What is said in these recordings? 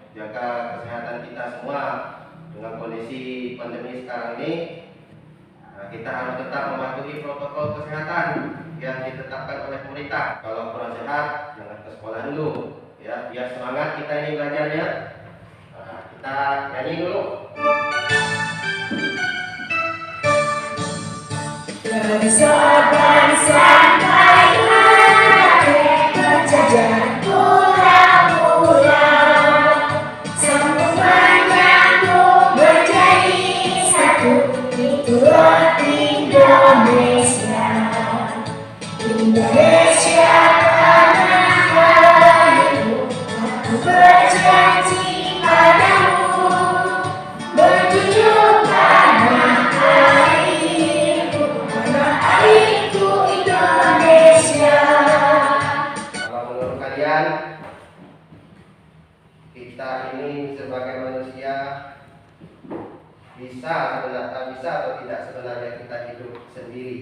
Jaga kesehatan kita semua dengan kondisi pandemi sekarang ini. Kita harus tetap mematuhi protokol kesehatan yang ditetapkan oleh pemerintah. Kalau kurang sehat, jangan ke sekolah dulu, ya. Biar semangat kita ini belajarnya. Kita nyanyi dulu. Sabar sampai akhir perjalanan mula-mula, semua menyambung menjadi satu. Itulah Indonesia, Indonesia tanah airku. Aku berjanji padamu, menjunjung tanah airku, tanah airku Indonesia. Kalau menurut kalian, kita ini sebagai manusia bisa atau tidak sebenarnya kita hidup sendiri?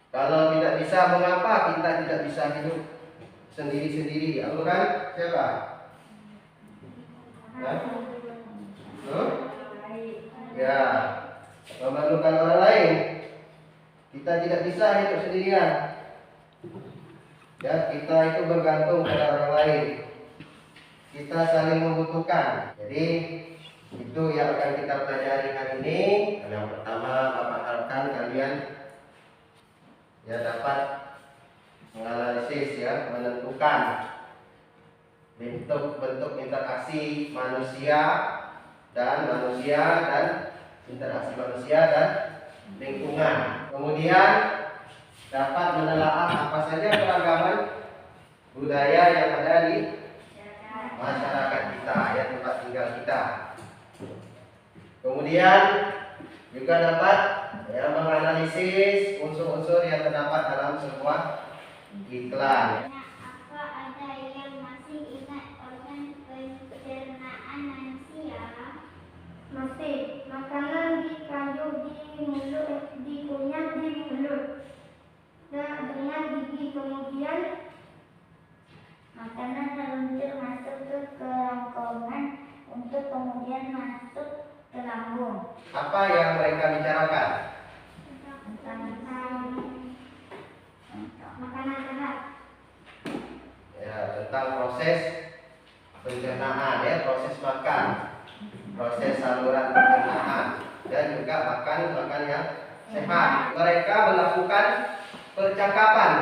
Kalau tidak bisa, mengapa kita tidak bisa hidup sendiri-sendiri? Al-Quran siapa? Ya, memerlukan orang lain. Kita tidak bisa hidup sendirian. Ya, kita itu bergantung pada orang lain. Kita saling membutuhkan. Jadi itu yang akan kita pelajari hari ini. Yang pertama, Bapak harapkan kalian ya dapat menganalisis, ya, menentukan bentuk-bentuk interaksi manusia dan interaksi manusia dan lingkungan. Kemudian dapat menelaah apa saja keragaman budaya yang ada di masyarakat kita, ya, tempat tinggal kita. Kemudian juga dapat, ya, menganalisis unsur-unsur yang terdapat dalam sebuah iklan. Apa ada yang masih ingat organ pencernaan manusia? Masih. Makanan dikayuh di mulut, dikunyah di mulut dengan gigi. Kemudian Makanan terluncur masuk ke kerongkongan untuk kemudian masuk ke lambung. Apa yang mereka bicarakan? makanan sehat. Ya, tentang proses pencernaan, ya, proses makan, proses saluran pencernaan, dan juga makan yang sehat. Mereka melakukan percakapan.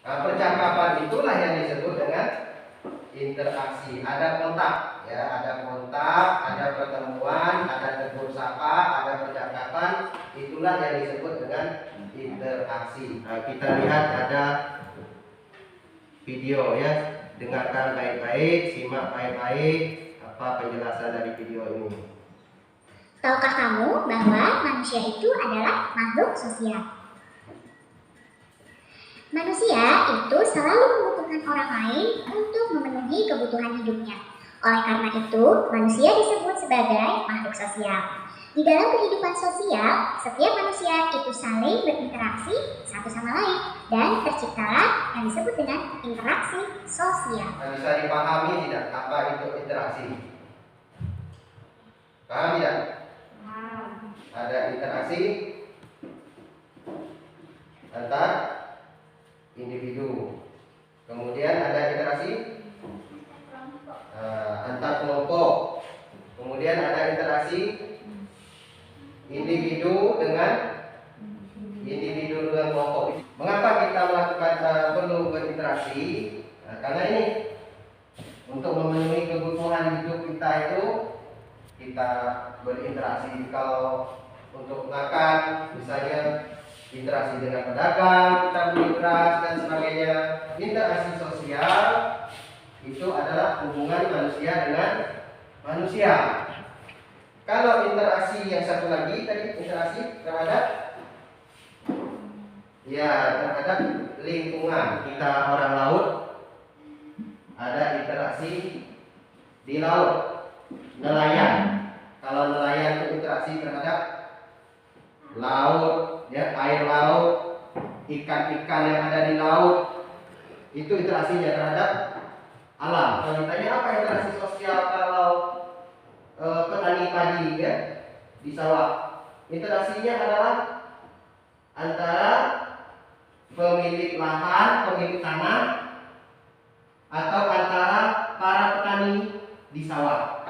Nah, percakapan itulah yang disebut dengan interaksi. Ada kontak, ya, ada kontak, ada pertemuan, ada tegur sapa, ada percakapan, itulah yang disebut dengan interaksi. Nah, kita lihat ada video ya, dengarkan baik-baik, simak baik-baik apa penjelasan dari video ini. Tahukah kamu bahwa manusia itu adalah makhluk sosial? Manusia itu selalu membutuhkan orang lain untuk memenuhi kebutuhan hidupnya. Oleh karena itu, manusia disebut sebagai makhluk sosial. Di dalam kehidupan sosial, setiap manusia itu saling berinteraksi satu sama lain dan terciptalah yang disebut dengan interaksi sosial. Nah, bisa dipahami tidak apa itu interaksi? Paham tidak? Ada interaksi antar individu, kemudian ada interaksi antar kelompok, kemudian ada interaksi individu dengan kelompok. Mengapa kita melakukan perlu berinteraksi? Nah, karena ini untuk memenuhi kebutuhan hidup kita itu kita berinteraksi. Kalau untuk makan, misalnya interaksi dengan pedagang, kita beli beras dan sebagainya. Interaksi sosial itu adalah hubungan manusia dengan manusia. Kalau interaksi yang satu lagi tadi interaksi terhadap lingkungan. Kita orang laut, ada interaksi di laut. Nelayan, kalau nelayan itu interaksi terhadap laut, ya, air laut, ikan-ikan yang ada di laut, itu interaksinya terhadap alam. Kalau ditanya apa interaksi sosial kalau petani padi ya di sawah, interaksinya adalah antara pemilik lahan, pemilik tanah, atau antara para petani di sawah.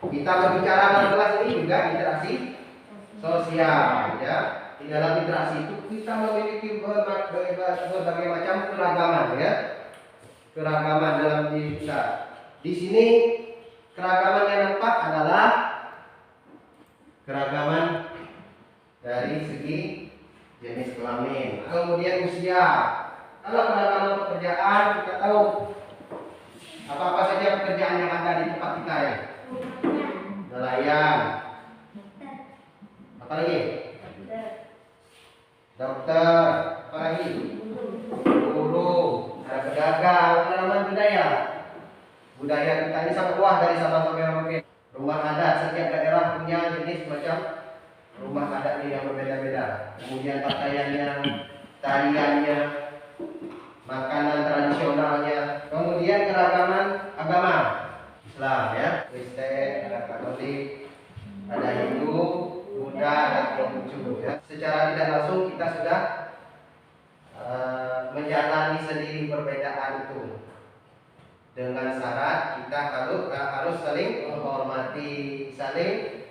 Kita berbicara masalah ini juga interaksi sosial, ya. Di dalam interaksi itu kita memiliki berbagai macam keragaman, ya. Keragaman dalam diri kita. Di sini keragaman yang nampak adalah keragaman dari segi jenis kelamin, kemudian usia. Kalau keragaman pekerjaan, kita tahu apa-apa saja pekerjaan yang ada di tempat kita ya. Nelayan, apa lagi? Dokter, apa lagi? Guru, ada pedagang, keragaman budaya. Budaya kita ini sangat luas dari Sabang sampai Merauke. Rumah adat, setiap daerah punya jenis macam rumah adat yang berbeda-beda. Kemudian pakaiannya, tariannya, makanan tradisionalnya, kemudian keragaman agama, Islam ya, Kristen, ada Katolik, ada Hindu, Buddha, dan Konghucu ya. Secara tidak langsung kita sudah menjalani sendiri perbedaan itu. Dengan syarat kita harus saling menghormati, saling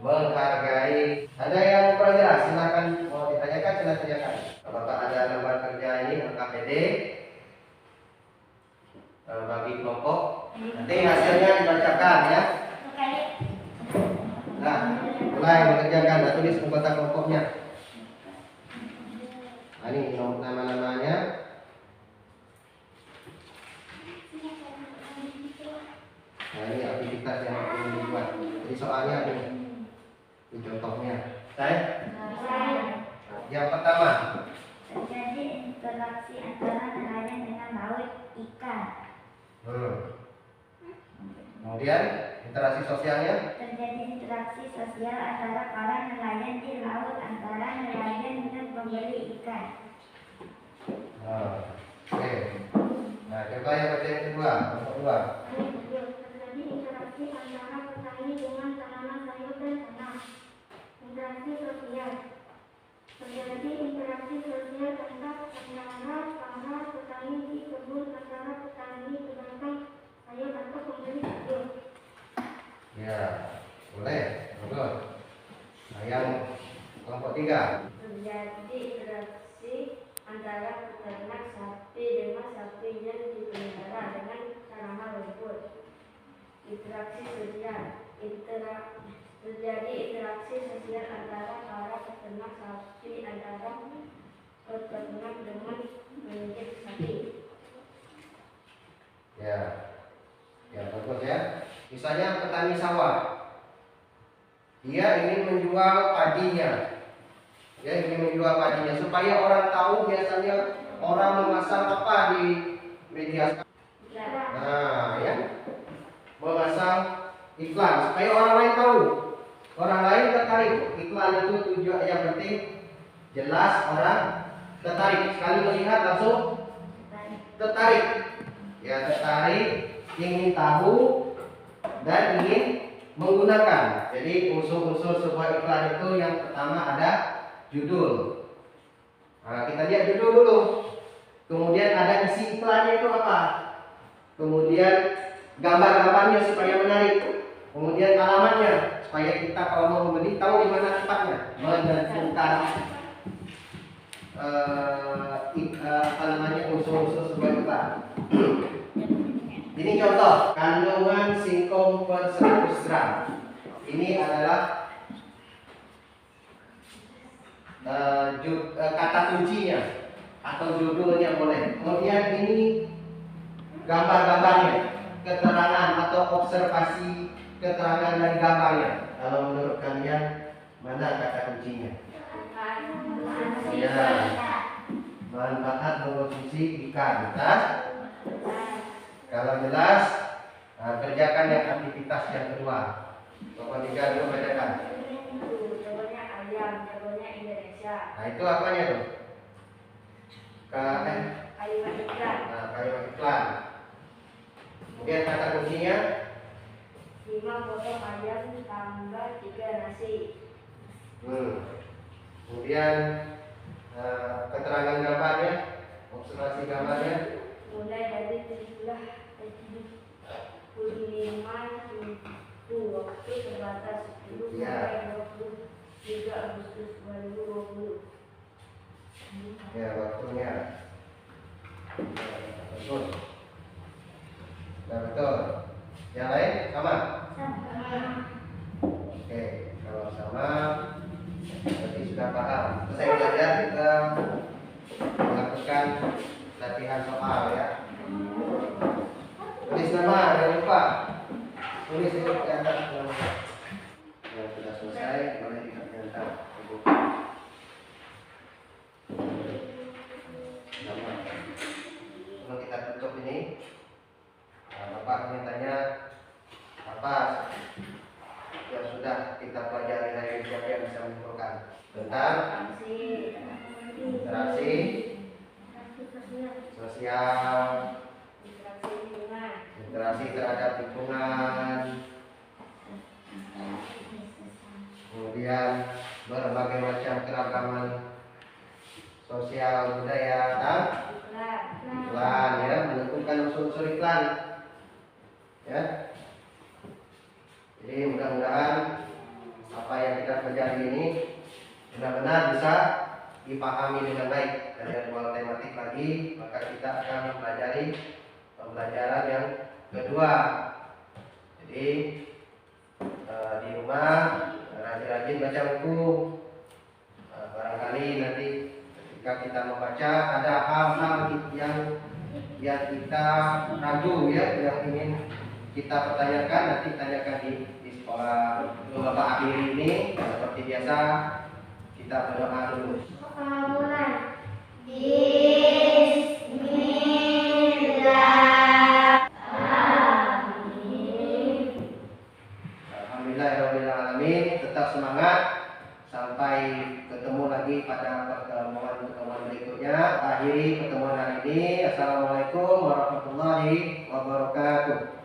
menghargai. Ada yang kurang jelas? Silakan mau ditanyakan, silakan tanyakan. Apakah ada lembar kerja ini LKPD bagi kelompok? Nanti hasilnya dibacakan ya. Nah, mulai mengerjakan. Nah, tulis anggota kelompoknya. Nah, ini nama-namanya. Nah, ini aktivitas yang perlu dibuat. Jadi soalnya ini contohnya. Saya? Yang pertama. Terjadi interaksi antara nelayan dengan laut ikan. Kemudian interaksi sosialnya? Terjadi interaksi sosial antara para nelayan di laut, antara nelayan dengan pembeli ikan. Oke. Nah, coba yang baca yang kedua, nomor 2. Terjadi interaksi antara petani dengan tanaman sayur dan tanah. Interaksi sosial. Terjadi interaksi sosial antara petani di kebun, antara petani pedagang sayur atau pembeli sayur. Ya, boleh. Bagus. Nah, yang kelompok 3. Terjadi interaksi antara peternak sapi dengan sapi yang dipelihara dengan tanaman rumput. Interaksi sosial. Terjadi interaksi interaksi sosial antara para peternak sapi antara peternak dengan pemilik sapi. Ya, ya bagus ya. Misalnya petani sawah, dia ingin menjual padinya, supaya orang tahu. Biasanya orang memasang apa di media? Nah, ya, memasang iklan supaya orang lain tahu, orang lain tertarik. Iklan itu tujuan yang penting jelas, orang tertarik, sekali melihat langsung tertarik. Ya, tertarik, ingin tahu dan ingin menggunakan. Jadi unsur-unsur sebuah iklan itu yang pertama ada judul. Nah, kita lihat judul dulu. Kemudian ada isi iklannya itu apa? Kemudian gambar-gambarnya supaya menarik. Kemudian alamatnya supaya kita kalau mau membeli tahu di mana tempatnya. Menentukan unsur-unsur sebuah iklan. Ini contoh kandungan singkong per 100 gram. Ini adalah kata kuncinya atau judulnya boleh. Kemudian ini gambar-gambarnya, keterangan atau observasi keterangan dari gambarnya. Kalau menurut kalian mana kata kuncinya? Ya, manfaat mengkonsumsi ikan. Kalau jelas, kerjakan yang aktivitas yang kedua. Nomor 3 dulu bacakan. Contohnya ayam, contohnya Indonesia. Nah, itu apanya tuh? Kalimat iklan. Nah, kalimat iklan. Kemudian kata kuncinya 5 potong ayam tambah 3 nasi. Kemudian keterangan gambarnya, observasi gambarnya. Mulai dari 75 itu waktu terbatas 10 sampai 23 Agustus 2020. Ya, waktunya. Betul. Nah, betul. Yang lain sama? Oke, kalau sama berarti sudah paham. Selesai belajar, kita melakukan latihan soal ya. Tulis nama, jangan lupa. Tulis di atas nama. Yang sudah selesai, boleh diantar. Nama. Kalau kita tutup ini, Bapak ingin tanya apa yang sudah kita pelajari hari ini, siapa yang bisa menyimpulkan tentang interaksi sosial, interaksi terhadap lingkungan, kemudian berbagai macam keragaman sosial budaya dan iklan ya, menentukan unsur-unsur iklan ya. Jadi mudah-mudahan apa yang kita pelajari ini benar-benar bisa dipahami dengan baik. Ada 2 tematik lagi, maka kita akan mempelajari pembelajaran yang kedua. Jadi di rumah rajin-rajin baca buku. Barangkali nanti ketika kita membaca ada hal-hal yang kita ragu ya, yang ingin kita pertanyakan, nanti tanyakan di sekolah. Bapak akhiri ini seperti biasa kita berdoa dulu. Mulai. Alhamdulillahirrahmanirrahim. Tetap semangat. Sampai ketemu lagi pada pertemuan berikutnya. Akhiri pertemuan hari ini. Assalamualaikum warahmatullahi wabarakatuh.